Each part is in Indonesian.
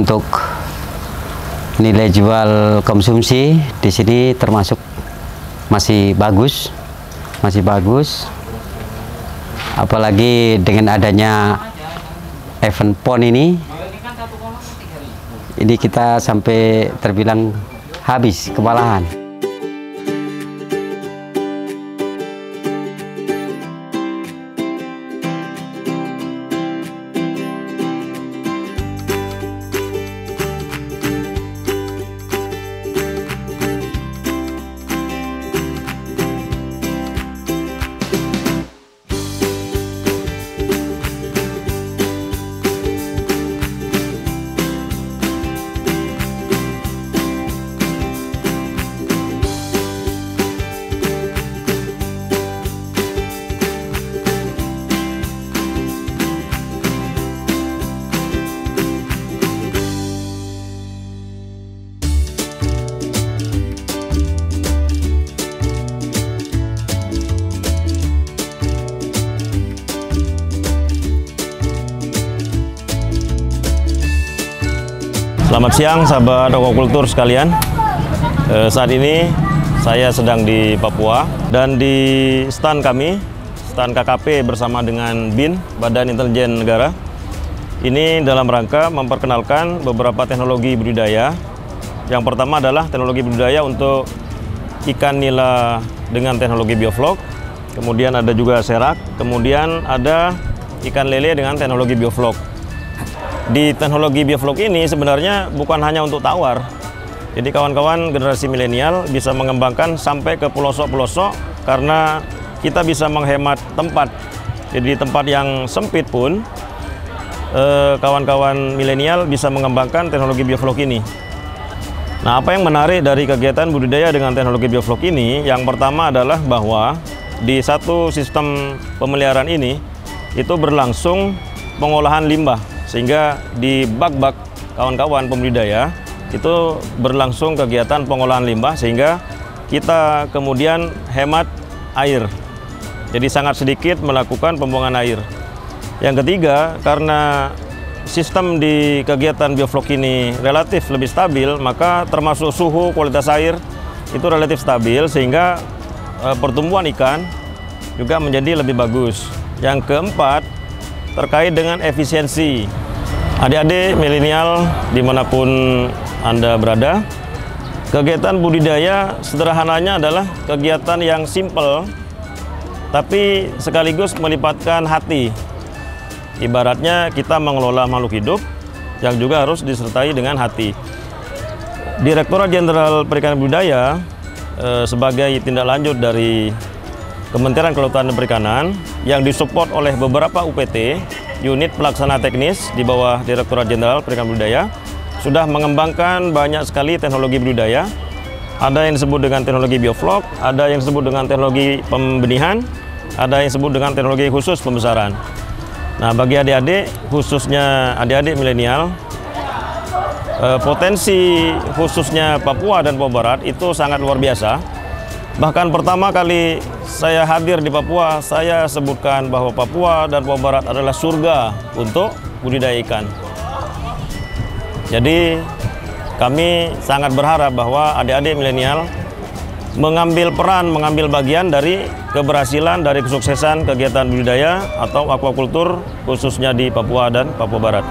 Untuk nilai jual konsumsi di sini termasuk masih bagus. Apalagi dengan adanya event PON ini kita sampai terbilang habis kewalahan. Selamat siang sahabat aquaculture sekalian. Saat ini saya sedang di Papua dan di stand kami, stand KKP bersama dengan BIN, Badan Intelijen Negara. Ini dalam rangka memperkenalkan beberapa teknologi budidaya. Yang pertama adalah teknologi budidaya untuk ikan nila dengan teknologi bioflok. Kemudian ada juga serak, kemudian ada ikan lele dengan teknologi bioflok. Di teknologi bioflok ini sebenarnya bukan hanya untuk tawar. Jadi kawan-kawan generasi milenial bisa mengembangkan sampai ke pelosok-pelosok karena kita bisa menghemat tempat. Jadi di tempat yang sempit pun kawan-kawan milenial bisa mengembangkan teknologi bioflok ini. Nah, apa yang menarik dari kegiatan budidaya dengan teknologi bioflok ini? Yang pertama adalah bahwa di satu sistem pemeliharaan ini itu berlangsung pengolahan limbah. Sehingga di bak-bak kawan-kawan pembudidaya itu berlangsung kegiatan pengolahan limbah sehingga kita kemudian hemat air. Jadi sangat sedikit melakukan pembuangan air. Yang ketiga, karena sistem di kegiatan bioflok ini relatif lebih stabil, maka termasuk suhu, kualitas air itu relatif stabil sehingga pertumbuhan ikan juga menjadi lebih bagus. Yang keempat, terkait dengan efisiensi. Adik-adik milenial dimanapun Anda berada, kegiatan budidaya sederhananya adalah kegiatan yang simple, tapi sekaligus melibatkan hati. Ibaratnya kita mengelola makhluk hidup yang juga harus disertai dengan hati. Direktorat Jenderal Perikanan Budidaya sebagai tindak lanjut dari Kementerian Kelautan dan Perikanan yang disupport oleh beberapa UPT, unit pelaksana teknis di bawah Direktorat Jenderal Perikanan Budidaya, sudah mengembangkan banyak sekali teknologi budidaya. Ada yang disebut dengan teknologi bioflok, ada yang disebut dengan teknologi pembenihan, ada yang disebut dengan teknologi khusus pembesaran. Nah, bagi adik-adik, khususnya adik-adik milenial, potensi khususnya Papua dan Papua Barat itu sangat luar biasa. Bahkan pertama kali saya hadir di Papua, saya sebutkan bahwa Papua dan Papua Barat adalah surga untuk budidaya ikan. Jadi kami sangat berharap bahwa adik-adik milenial mengambil peran, mengambil bagian dari keberhasilan, dari kesuksesan kegiatan budidaya atau aquaculture khususnya di Papua dan Papua Barat.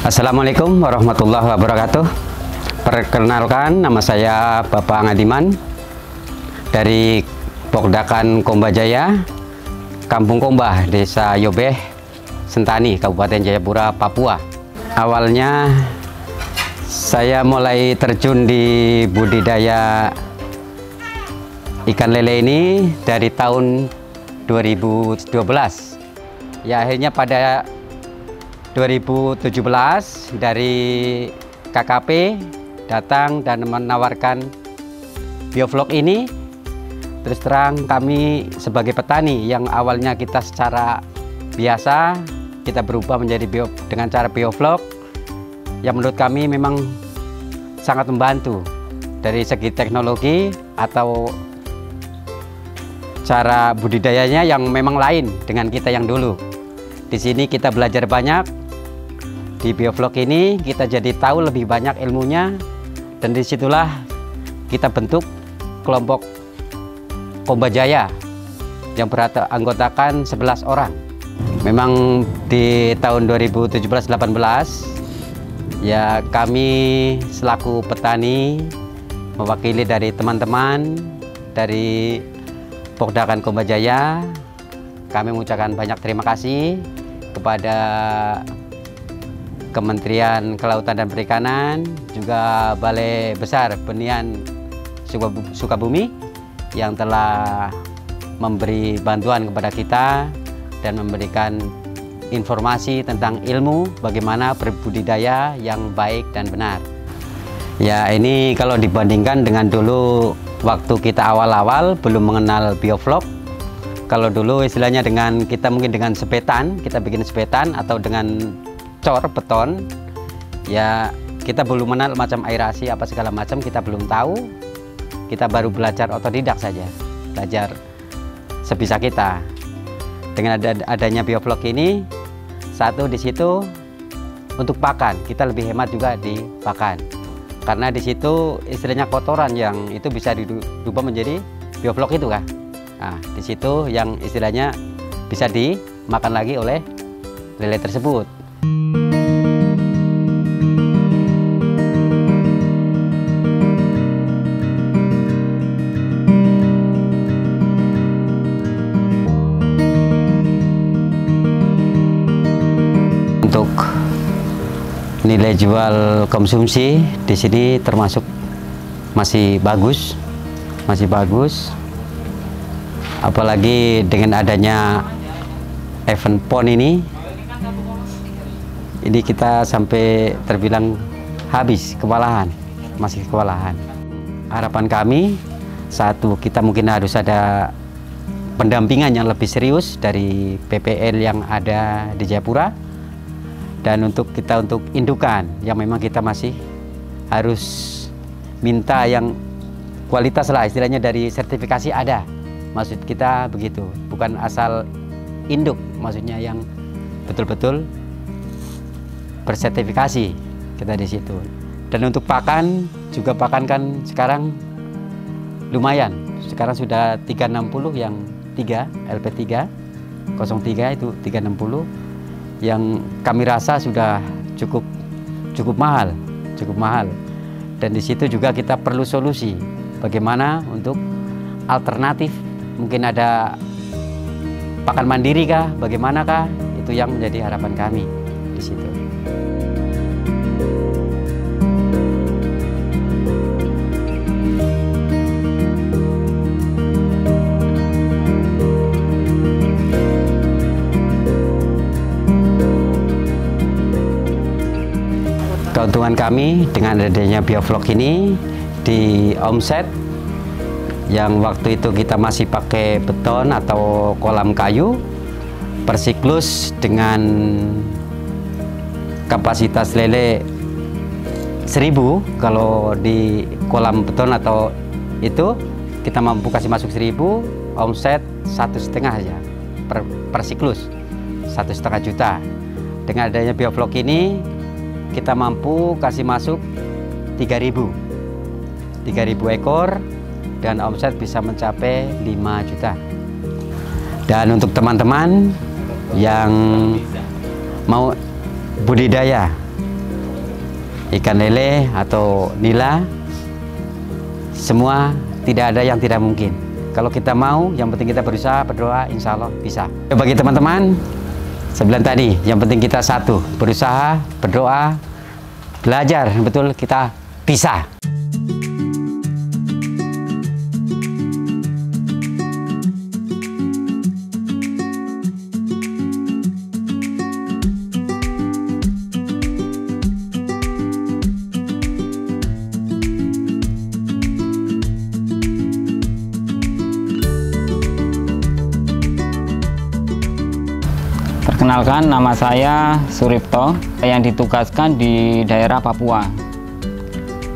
Assalamualaikum warahmatullahi wabarakatuh. Perkenalkan, nama saya Bapak Angadiman dari Pokdakan Kombajaya, Kampung Kombah, Desa Yobeh, Sentani, Kabupaten Jayapura, Papua. Awalnya saya mulai terjun di budidaya ikan lele ini dari tahun 2012. Ya, akhirnya pada 2017 dari KKP datang dan menawarkan bioflok ini. Terus terang kami sebagai petani yang awalnya kita secara biasa, kita berubah menjadi dengan cara bioflok yang menurut kami memang sangat membantu dari segi teknologi atau cara budidayanya yang memang lain dengan kita yang dulu. Di sini kita belajar banyak. Di Bioflok ini kita jadi tahu lebih banyak ilmunya, dan disitulah kita bentuk kelompok Kombajaya yang beranggotakan 11 orang. Memang di tahun 2017-18 ya kami selaku petani mewakili dari teman-teman dari Pokdakan Kombajaya, kami mengucapkan banyak terima kasih kepada Kementerian Kelautan dan Perikanan, juga Balai Besar Benian Sukabumi yang telah memberi bantuan kepada kita dan memberikan informasi tentang ilmu bagaimana berbudidaya yang baik dan benar. Ya, ini kalau dibandingkan dengan dulu waktu kita awal-awal belum mengenal Bioflok. Kalau dulu istilahnya dengan kita mungkin dengan sepetan, kita bikin sepetan atau dengan cor beton, ya kita belum mengenal macam aerasi apa segala macam, kita belum tahu. Kita baru belajar otodidak saja, belajar sebisa kita. Dengan adanya Bioflok ini, satu di situ untuk pakan kita lebih hemat juga di pakan. Karena di situ istilahnya kotoran yang itu bisa dirubah menjadi Bioflok itu kan. Nah, di situ yang istilahnya bisa dimakan lagi oleh lele tersebut. Untuk nilai jual konsumsi di sini termasuk masih bagus, apalagi dengan adanya event PON ini kita sampai terbilang habis kewalahan, masih kewalahan. Harapan kami, satu, kita mungkin harus ada pendampingan yang lebih serius dari PPL yang ada di Jayapura. Dan untuk indukan yang memang kita masih harus minta yang kualitas lah, istilahnya dari sertifikasi ada. Maksud kita begitu, bukan asal induk, maksudnya yang betul-betul bersertifikasi kita di situ. Dan untuk pakan juga, pakan kan sekarang lumayan. Sekarang sudah 360 yang 3 LP3 03 itu 360. Yang kami rasa sudah cukup mahal. Dan di situ juga kita perlu solusi bagaimana untuk alternatif, mungkin ada pakan mandiri kah, bagaimanakah, itu yang menjadi harapan kami di situ. Keuntungan kami dengan adanya Bioflok ini di omset yang waktu itu kita masih pakai beton atau kolam kayu per siklus dengan kapasitas lele 1000. Kalau di kolam beton atau itu kita mampu kasih masuk 1000, omset 1,5 aja per siklus, 1,5 juta. Dengan adanya Bioflok ini kita mampu kasih masuk 3.000 ekor dan omset bisa mencapai 5 juta. Dan untuk teman-teman yang mau budidaya ikan lele atau nila, semua tidak ada yang tidak mungkin. Kalau kita mau, yang penting kita berusaha, berdoa, insya Allah bisa. Bagi teman-teman, sebilang tadi, yang penting kita satu, berusaha, berdoa, belajar, betul kita bisa. Perkenalkan, nama saya Suripto yang ditugaskan di daerah Papua.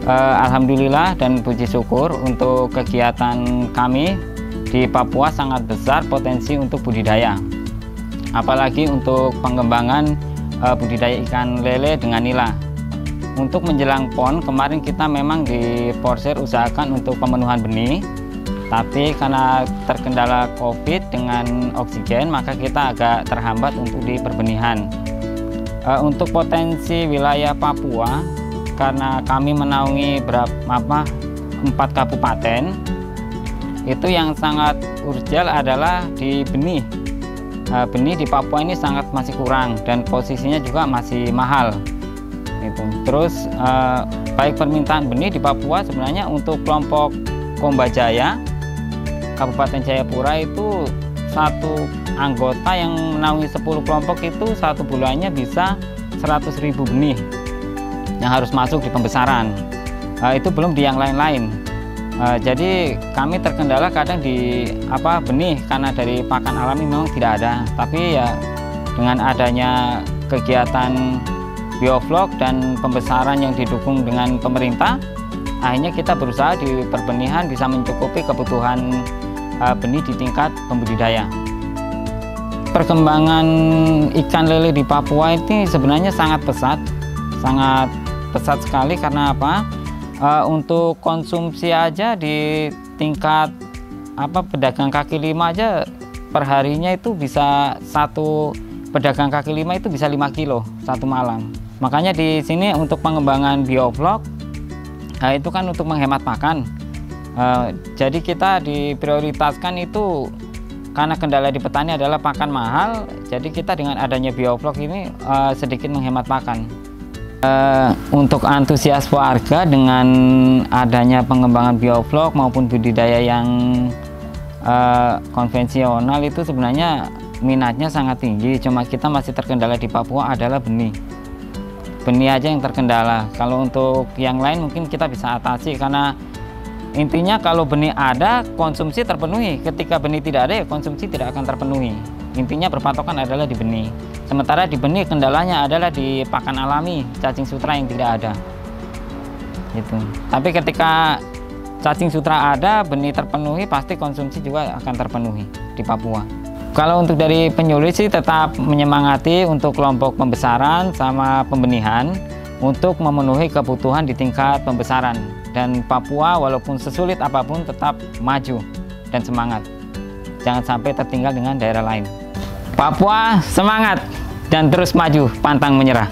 Alhamdulillah dan puji syukur untuk kegiatan kami di Papua sangat besar potensi untuk budidaya, apalagi untuk pengembangan budidaya ikan lele dengan nila. Untuk menjelang PON kemarin kita memang di Porscher usahakan untuk pemenuhan benih, tapi karena terkendala COVID dengan oksigen maka kita agak terhambat untuk di perbenihan. Untuk potensi wilayah Papua, karena kami menaungi 4 kabupaten, itu yang sangat urgent adalah di benih. Benih di Papua ini masih kurang dan posisinya juga masih mahal. Terus baik permintaan benih di Papua sebenarnya untuk kelompok Kombajaya, Kabupaten Jayapura itu satu anggota yang menaungi 10 kelompok itu satu bulannya bisa 100.000 benih yang harus masuk di pembesaran. Itu belum di yang lain-lain. Jadi kami terkendala kadang di benih karena dari pakan alami memang tidak ada. Tapi ya dengan adanya kegiatan bioflok dan pembesaran yang didukung dengan pemerintah, akhirnya kita berusaha di perbenihan bisa mencukupi kebutuhan benih di tingkat pembudidaya. Perkembangan ikan lele di Papua ini sebenarnya sangat pesat sekali. Karena apa? Untuk konsumsi aja di tingkat pedagang kaki lima aja perharinya itu bisa satu pedagang kaki lima itu bisa 5 kilo satu malam. Makanya di sini untuk pengembangan bioflok itu kan untuk menghemat pakan. Jadi kita diprioritaskan itu karena kendala di petani adalah pakan mahal. Jadi kita dengan adanya bioflok ini sedikit menghemat pakan. Untuk antusias warga dengan adanya pengembangan bioflok maupun budidaya yang konvensional itu sebenarnya minatnya sangat tinggi. Cuma kita masih terkendala di Papua adalah benih aja yang terkendala. Kalau untuk yang lain mungkin kita bisa atasi, karena intinya kalau benih ada konsumsi terpenuhi, ketika benih tidak ada ya konsumsi tidak akan terpenuhi. Intinya berpatokan adalah di benih. Sementara di benih kendalanya adalah di pakan alami, cacing sutra yang tidak ada. Gitu. Tapi ketika cacing sutra ada, benih terpenuhi, pasti konsumsi juga akan terpenuhi di Papua. Kalau untuk dari penyuluh sih tetap menyemangati untuk kelompok pembesaran sama pembenihan untuk memenuhi kebutuhan di tingkat pembesaran. Dan Papua walaupun sesulit apapun tetap maju dan semangat. Jangan sampai tertinggal dengan daerah lain. Papua semangat dan terus maju, pantang menyerah.